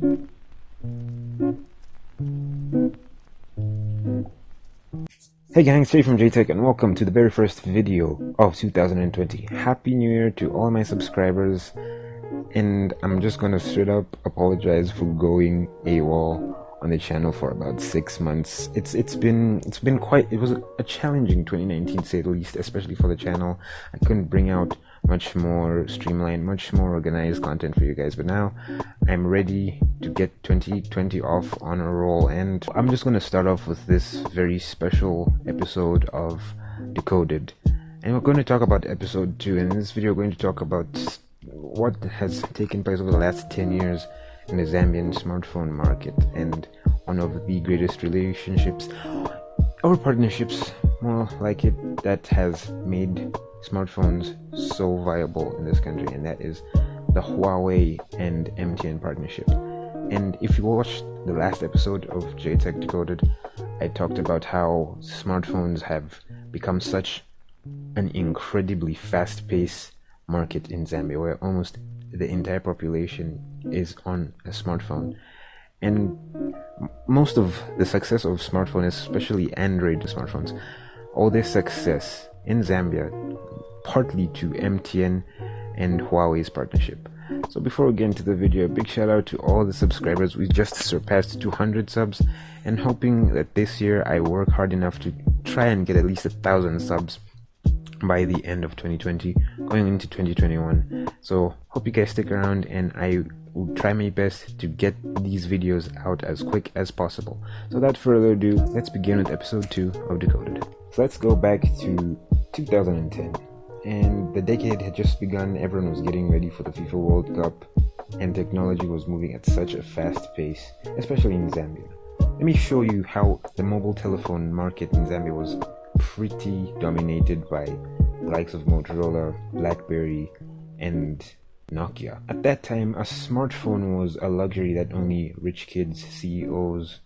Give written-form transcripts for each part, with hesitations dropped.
Hey gang, straight from JTech, and welcome to the very first video of 2020. Happy New Year to all my subscribers, and I'm just gonna straight up apologize for going AWOL on the channel for about 6 months. It was a challenging 2019 to say the least, especially for the channel. I couldn't bring out much more streamlined, much more organized content for you guys, but now I'm ready to get 2020 off on a roll, and I'm just going to start off with this very special episode of Decoded, and we're going to talk about episode 2. And in this video we're going to talk about what has taken place over the last 10 years in the Zambian smartphone market, and one of the greatest relationships or partnerships, more like it, that has made smartphones so viable in this country, and that is the Huawei and MTN partnership. And if you watched the last episode of JTech Decoded, I talked about how smartphones have become such an incredibly fast-paced market in Zambia, where almost the entire population is on a smartphone. And most of the success of smartphones, especially Android smartphones, all their success in Zambia partly to MTN and Huawei's partnership. So before we get into the video, a big shout out to all the subscribers. We just surpassed 200 subs, and hoping that this year I work hard enough to try and get at least 1,000 subs by the end of 2020, going into 2021. So hope you guys stick around, and I will try my best to get these videos out as quick as possible. So without further ado, let's begin with episode 2 of Decoded. So let's go back to 2010, and the decade had just begun. Everyone was getting ready for the FIFA World Cup, and technology was moving at such a fast pace, especially in Zambia. Let me show you how the mobile telephone market in Zambia was pretty dominated by the likes of Motorola, BlackBerry, and Nokia. At that time, a smartphone was a luxury that only rich kids, CEOs,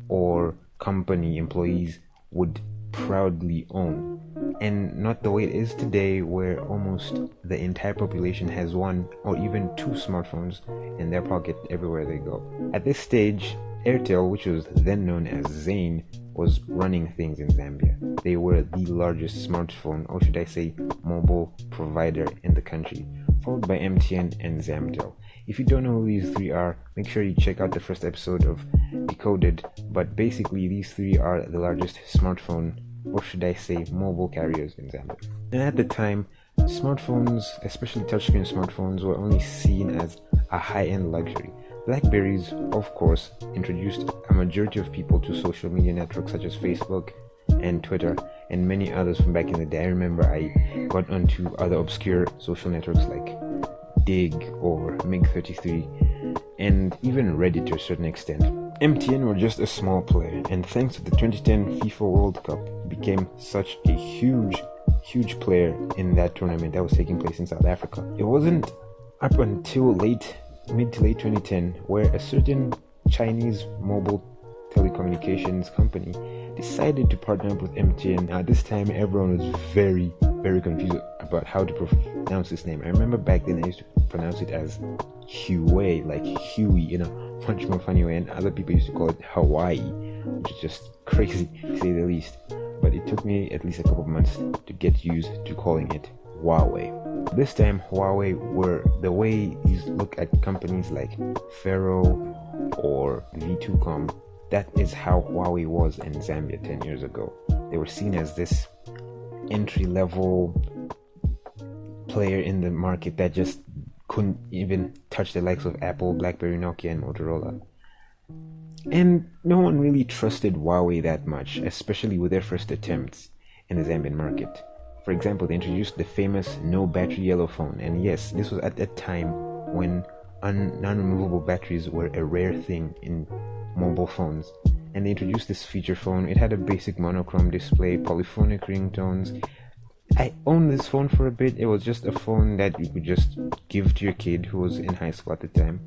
or company employees would proudly own, and not the way it is today, where almost the entire population has one or even two smartphones in their pocket everywhere they go. At this stage, Airtel, which was then known as Zain, was running things in Zambia. They were the largest smartphone, or should I say mobile provider in the country, followed by MTN and Zamtel. If you don't know who these three are, make sure you check out the first episode of Decoded, but basically these three are the largest smartphone, or should I say mobile carriers in Zambia. And at the time, smartphones, especially touchscreen smartphones, were only seen as a high-end luxury. Blackberries, of course, introduced a majority of people to social media networks such as Facebook and Twitter and many others from back in the day. I remember I got onto other obscure social networks like Dig or MiG33 and even Reddit to a certain extent. MTN were just a small player, and thanks to the 2010 FIFA World Cup, became such a huge player in that tournament that was taking place in South Africa. It wasn't up until mid to late 2010 where a certain Chinese mobile telecommunications company decided to partner up with MTN. Now this time everyone was very confused about how to pronounce this name. I remember back then I used to pronounce it as Huawei, like Huey, in a much more funny way, and other people used to call it Hawaii, which is just crazy to say the least. But it took me at least a couple of months to get used to calling it Huawei. This time Huawei were the way you look at companies like Faro or V2Com. That is how Huawei was in Zambia 10 years ago. They were seen as this entry-level player in the market that just couldn't even touch the likes of Apple, BlackBerry, Nokia, and Motorola. And no one really trusted Huawei that much, especially with their first attempts in the Zambian market. For example, they introduced the famous no-battery yellow phone, and yes, this was at that time when non-removable batteries were a rare thing in mobile phones. And they introduced this feature phone. It had a basic monochrome display, polyphonic ringtones. I owned this phone for a bit. It was just a phone that you could just give to your kid who was in high school at the time,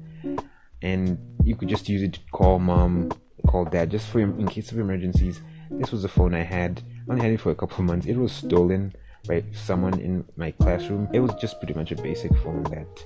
and you could just use it to call mom, call dad, just for in case of emergencies. This was the phone I had. I only had it for a couple of months. It was stolen by someone in my classroom. It was just pretty much a basic phone that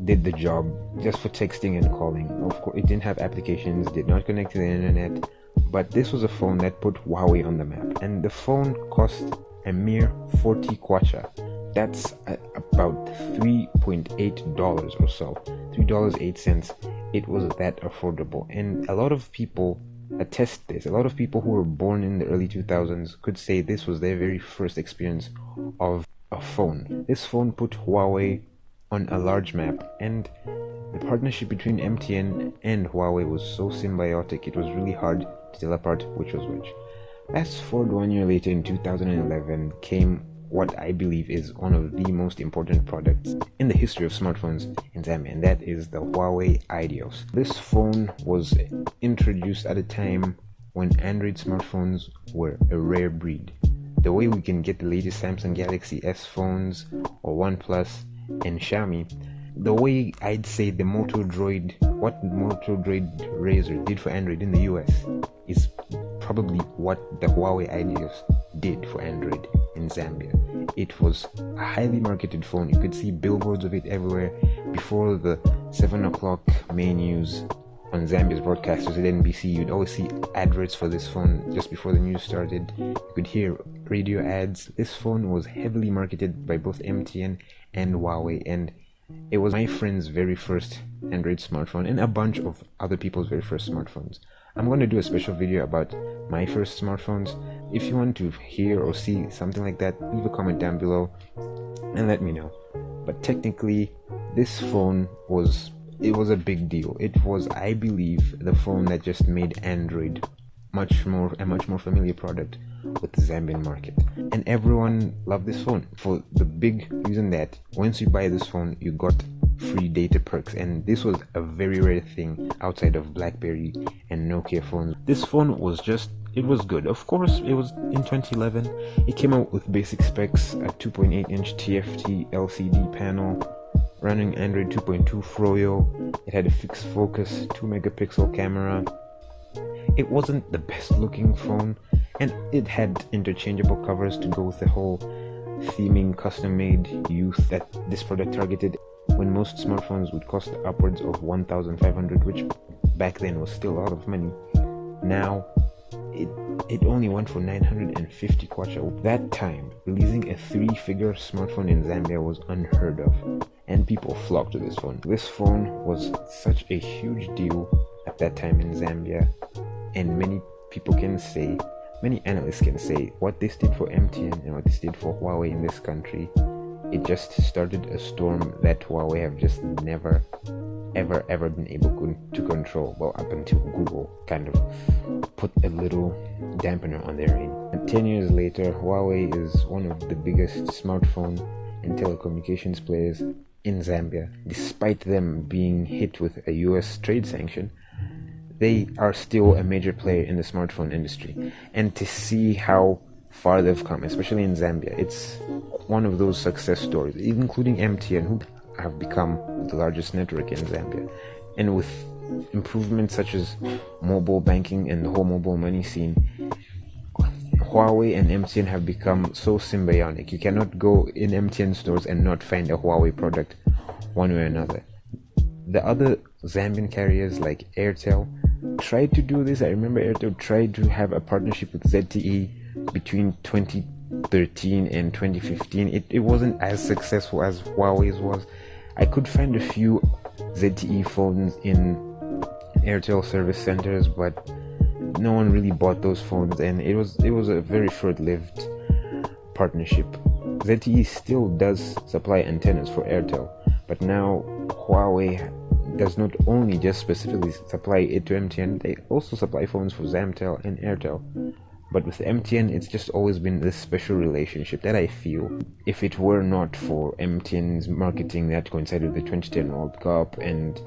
did the job just for texting and calling. Of course, it didn't have applications, did not connect to the internet, but this was a phone that put Huawei on the map. And the phone cost a mere 40 kwacha. That's about $3.8 or so, $3.08. It was that affordable, and a lot of people attest this. A lot of people who were born in the early 2000s could say this was their very first experience of a phone. This phone put Huawei on a large map, and the partnership between MTN and Huawei was so symbiotic, it was really hard to tell apart which was which. Fast forward 1 year later, in 2011, came what I believe is one of the most important products in the history of smartphones in Zambia, and that is the Huawei Ideas. This phone was introduced at a time when Android smartphones were a rare breed. The way we can get the latest Samsung Galaxy S phones or OnePlus and Xiaomi, the way I'd say what Moto Droid Razr did for Android in the US is probably what the Huawei Ideas did for Android in Zambia. It was a highly marketed phone. You could see billboards of it everywhere. Before the 7 o'clock main news on Zambia's broadcasters at NBC, you'd always see adverts for this phone just before the news started. You could hear radio ads. This phone was heavily marketed by both MTN and Huawei, and it was my friend's very first Android smartphone and a bunch of other people's very first smartphones. I'm going to do a special video about my first smartphones. If you want to hear or see something like that, leave a comment down below and let me know. But technically, this phone was a big deal. It was, I believe, the phone that just made Android a much more familiar product with the Zambian market. And everyone loved this phone for the big reason that once you buy this phone, you got free data perks, and this was a very rare thing outside of BlackBerry and Nokia phones. This phone was good. Of course, it was in 2011. It came out with basic specs: a 2.8-inch TFT LCD panel, running Android 2.2 Froyo. It had a fixed focus 2-megapixel camera. It wasn't the best looking phone, and it had interchangeable covers to go with the whole theming custom-made youth that this product targeted, when most smartphones would cost upwards of 1,500, which back then was still a lot of money. Now it only went for 950 kwacha. That time, releasing a 3-figure smartphone in Zambia was unheard of, and people flocked to this phone. This phone was such a huge deal at that time in Zambia, and many analysts can say what this did for MTN and what this did for Huawei in this country. It just started a storm that Huawei have just never ever been able to control. Well, up until Google kind of put a little dampener on their reign. And 10 years later, Huawei is one of the biggest smartphone and telecommunications players in Zambia. Despite them being hit with a US trade sanction, they are still a major player in the smartphone industry. And to see how far they've come, especially in Zambia, it's one of those success stories, including MTN, who have become the largest network in Zambia. And with improvements such as mobile banking and the whole mobile money scene, Huawei and MTN have become so symbiotic. You cannot go in MTN stores and not find a Huawei product one way or another. The other Zambian carriers like Airtel tried to do this. I remember Airtel tried to have a partnership with ZTE between 2013 and 2015. It wasn't as successful as Huawei's was. I could find a few ZTE phones in Airtel service centers, but no one really bought those phones, and it was a very short-lived partnership. ZTE still does supply antennas for Airtel, but now Huawei does not only just specifically supply it to MTN, they also supply phones for Zamtel and Airtel. But with MTN, it's just always been this special relationship that I feel, if it were not for MTN's marketing that coincided with the 2010 World Cup and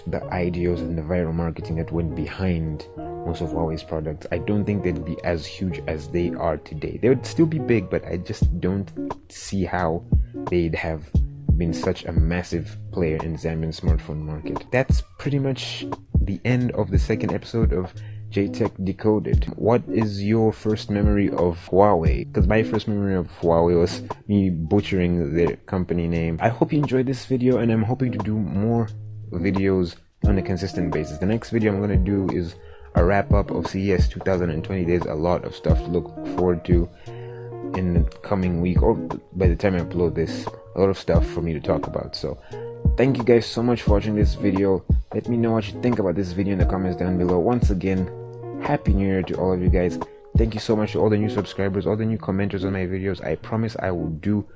the ideas and the viral marketing that went behind most of Huawei's products, I don't think they'd be as huge as they are today. They would still be big, but I just don't see how they'd have been such a massive player in the Zambian smartphone market. That's pretty much the end of the second episode of JTech Decoded. What is your first memory of Huawei? Because my first memory of Huawei was me butchering their company name. I hope you enjoyed this video, and I'm hoping to do more videos on a consistent basis. The next video I'm going to do is a wrap up of CES 2020. There's a lot of stuff to look forward to in the coming week, or by the time I upload this, a lot of stuff for me to talk about. So thank you guys so much for watching this video. Let me know what you think about this video in the comments down below. Once again, happy new year to all of you guys. Thank you so much to all the new subscribers, all the new commenters on my videos. I promise I will do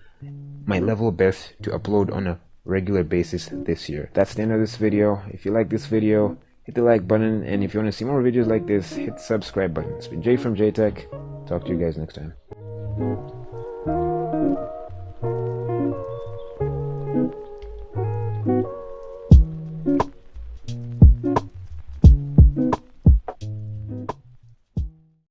my level best to upload on a regular basis this year. That's the end of this video. If you like this video, hit the like button, and if you want to see more videos like this, hit the subscribe button. It's been Jay from JTech. Talk to you guys next time.